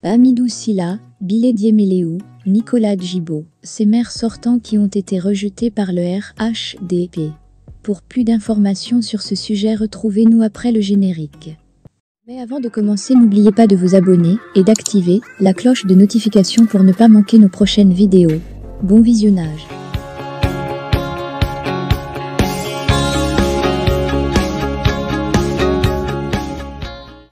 Hamidou Sylla, Bilé Diéméléou, Nicolas Djibo, ces maires sortants qui ont été rejetés par le RHDP. Pour plus d'informations sur ce sujet, retrouvez-nous après le générique. Mais avant de commencer, n'oubliez pas de vous abonner et d'activer la cloche de notification pour ne pas manquer nos prochaines vidéos. Bon visionnage.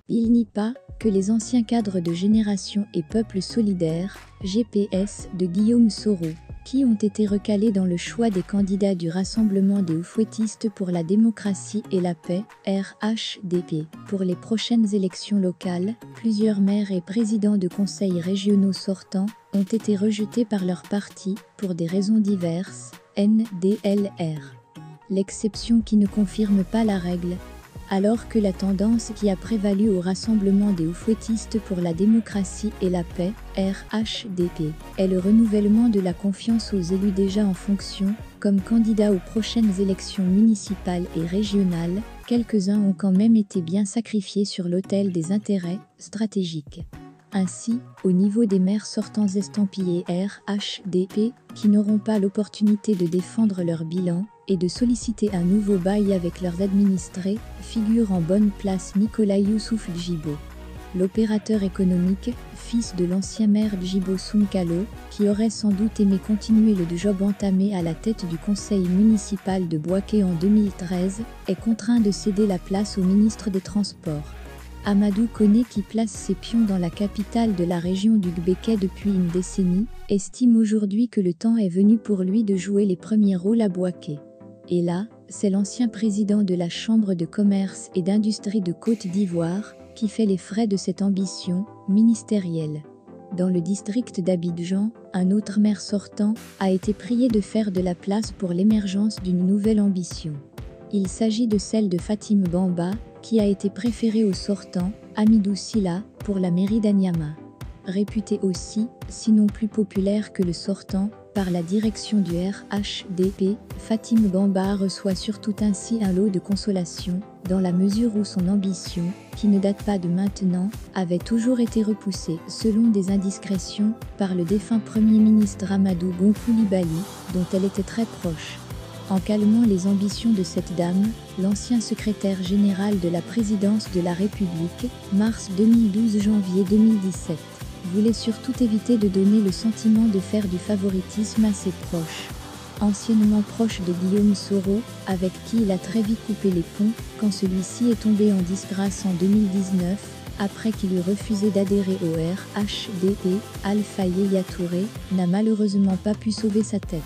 Il nie pas que les anciens cadres de Génération et Peuple Solidaire, GPS, de Guillaume Soro, qui ont été recalés dans le choix des candidats du Rassemblement des Oufouettistes pour la démocratie et la paix, RHDP, pour les prochaines élections locales, plusieurs maires et présidents de conseils régionaux sortants ont été rejetés par leur parti, pour des raisons diverses, NDLR. L'exception qui ne confirme pas la règle, alors que la tendance qui a prévalu au Rassemblement des Oufouettistes pour la démocratie et la paix, RHDP, est le renouvellement de la confiance aux élus déjà en fonction, comme candidats aux prochaines élections municipales et régionales. Quelques-uns ont quand même été bien sacrifiés sur l'autel des intérêts stratégiques. Ainsi, au niveau des maires sortants estampillés RHDP, qui n'auront pas l'opportunité de défendre leur bilan et de solliciter un nouveau bail avec leurs administrés, figure en bonne place Nicolas Youssouf Djibo. L'opérateur économique, fils de l'ancien maire Djibo Sounkalo, qui aurait sans doute aimé continuer le job entamé à la tête du conseil municipal de Bouaké en 2013, est contraint de céder la place au ministre des Transports. Amadou Koné, qui place ses pions dans la capitale de la région du Gbeke depuis une décennie, estime aujourd'hui que le temps est venu pour lui de jouer les premiers rôles à Bouaké. Et là, c'est l'ancien président de la Chambre de commerce et d'industrie de Côte d'Ivoire qui fait les frais de cette ambition ministérielle. Dans le district d'Abidjan, un autre maire sortant a été prié de faire de la place pour l'émergence d'une nouvelle ambition. Il s'agit de celle de Fatim Bamba, qui a été préféré au sortant, Hamidou Sylla, pour la mairie d'Anyama. Réputé aussi, sinon plus populaire que le sortant, par la direction du RHDP, Fatim Bamba reçoit surtout ainsi un lot de consolation, dans la mesure où son ambition, qui ne date pas de maintenant, avait toujours été repoussée, selon des indiscrétions, par le défunt Premier ministre Amadou Gon Coulibaly, dont elle était très proche. En calmant les ambitions de cette dame, l'ancien secrétaire général de la présidence de la République, mars 2012-janvier 2017, voulait surtout éviter de donner le sentiment de faire du favoritisme à ses proches. Anciennement proche de Guillaume Soro, avec qui il a très vite coupé les ponts, quand celui-ci est tombé en disgrâce en 2019, après qu'il eut refusé d'adhérer au RHDP, Alpha Yaya Touré n'a malheureusement pas pu sauver sa tête.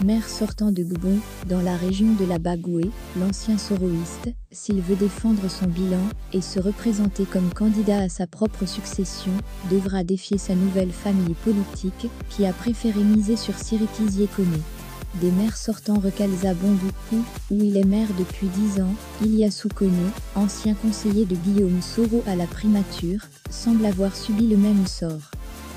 Maire sortant de Gbon, dans la région de la Bagoué, l'ancien soroïste, s'il veut défendre son bilan et se représenter comme candidat à sa propre succession, devra défier sa nouvelle famille politique, qui a préféré miser sur Siriki Koné. Des maires sortants recalés à Bondoukou, où il est maire depuis 10 ans, Iliassou Koné, ancien conseiller de Guillaume Soro à la primature, semble avoir subi le même sort.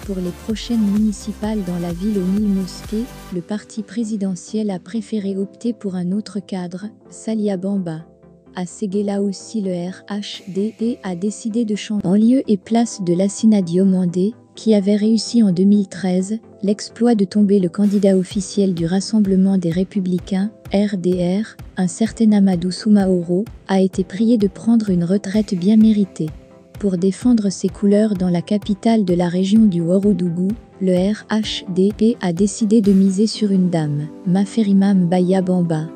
Pour les prochaines municipales dans la ville aux 1000 mosquées, le parti présidentiel a préféré opter pour un autre cadre, Salia Bamba. À Séguéla aussi, le RHDP a décidé de changer en lieu et place de Lassina Diomandé, qui avait réussi en 2013 l'exploit de tomber le candidat officiel du Rassemblement des Républicains, RDR, un certain Amadou Soumaoro, a été prié de prendre une retraite bien méritée. Pour défendre ses couleurs dans la capitale de la région du Ouagadougou, le RHDP a décidé de miser sur une dame, Maferima Mbaya Bamba.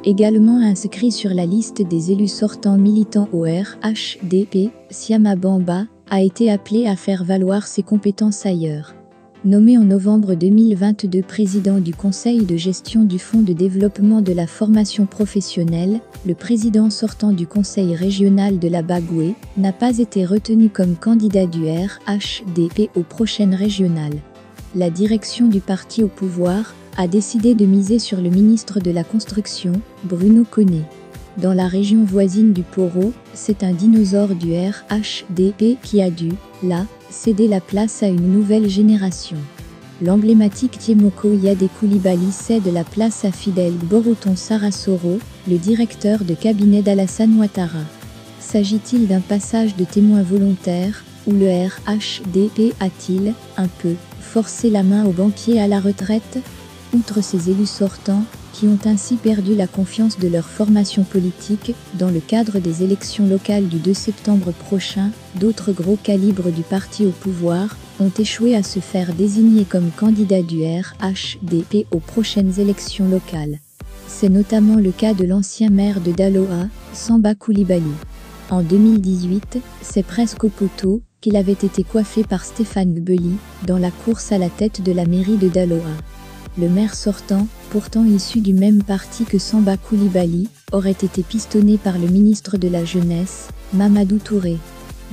Également inscrit sur la liste des élus sortants militants au RHDP, Siama Bamba a été appelé à faire valoir ses compétences ailleurs. Nommé en novembre 2022 président du conseil de gestion du Fonds de développement de la formation professionnelle, le président sortant du conseil régional de la Bagoué n'a pas été retenu comme candidat du RHDP aux prochaines régionales. La direction du parti au pouvoir a décidé de miser sur le ministre de la Construction, Bruno Koné. Dans la région voisine du Poro, c'est un dinosaure du RHDP qui a dû, là, céder la place à une nouvelle génération. L'emblématique Tiemoko Yade Coulibaly cède la place à Fidel Boroton Sarasoro, le directeur de cabinet d'Alassane Ouattara. S'agit-il d'un passage de témoin volontaire, ou le RHDP a-t-il, un peu, forcé la main aux banquiers à la retraite? Outre ces élus sortants, qui ont ainsi perdu la confiance de leur formation politique, dans le cadre des élections locales du 2 septembre prochain, d'autres gros calibres du parti au pouvoir ont échoué à se faire désigner comme candidat du RHDP aux prochaines élections locales. C'est notamment le cas de l'ancien maire de Daloa, Samba Coulibaly. En 2018, c'est presque au poteau qu'il avait été coiffé par Stéphane Gbeli, dans la course à la tête de la mairie de Daloa. Le maire sortant, pourtant issu du même parti que Samba Coulibaly, aurait été pistonné par le ministre de la Jeunesse, Mamadou Touré.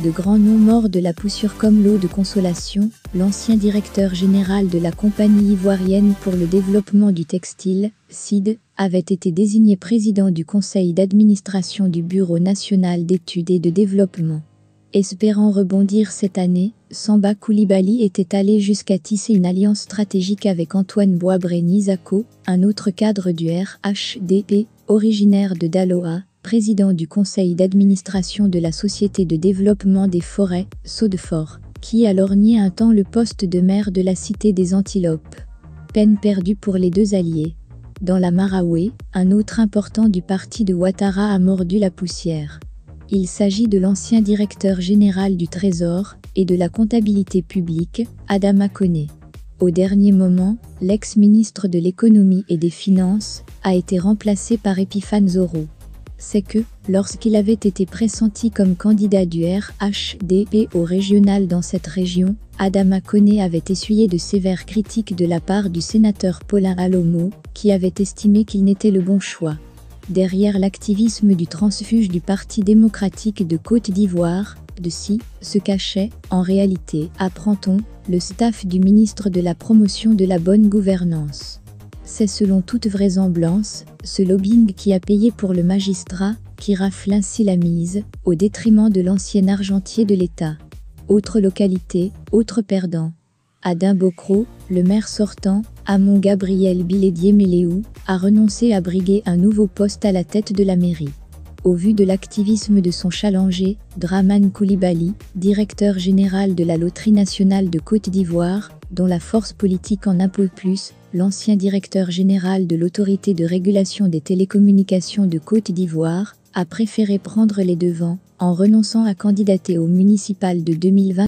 De grands noms morts de la poussière comme l'eau de consolation, l'ancien directeur général de la Compagnie ivoirienne pour le développement du textile, CID, avait été désigné président du conseil d'administration du Bureau national d'études et de développement. Espérant rebondir cette année, Samba Coulibaly était allé jusqu'à tisser une alliance stratégique avec Antoine Boabré-Nizako, un autre cadre du RHDP, originaire de Daloa, président du conseil d'administration de la Société de développement des forêts, Sodefort, qui a lorgné un temps le poste de maire de la cité des Antilopes. Peine perdue pour les deux alliés. Dans la Maraoué, un autre important du parti de Ouattara a mordu la poussière. Il s'agit de l'ancien directeur général du Trésor et de la comptabilité publique, Adama Koné. Au dernier moment, l'ex-ministre de l'économie et des finances a été remplacé par Epiphane Zoro. C'est que, lorsqu'il avait été pressenti comme candidat du RHDP au régional dans cette région, Adama Koné avait essuyé de sévères critiques de la part du sénateur Paulin Alomo, qui avait estimé qu'il n'était le bon choix. Derrière l'activisme du transfuge du Parti démocratique de Côte d'Ivoire, DECI, se cachait, en réalité, apprend-on, le staff du ministre de la Promotion de la Bonne Gouvernance. C'est selon toute vraisemblance, ce lobbying qui a payé pour le magistrat, qui rafle ainsi la mise, au détriment de l'ancien argentier de l'État. Autre localité, autre perdant. À Dimbocro, le maire sortant, Amon Gabriel Bilédié-Méléou, a renoncé à briguer un nouveau poste à la tête de la mairie. Au vu de l'activisme de son challenger, Dramane Coulibaly, directeur général de la Loterie nationale de Côte d'Ivoire, dont la force politique en a peu plus, l'ancien directeur général de l'Autorité de régulation des télécommunications de Côte d'Ivoire, a préféré prendre les devants, en renonçant à candidater au municipal de 2020.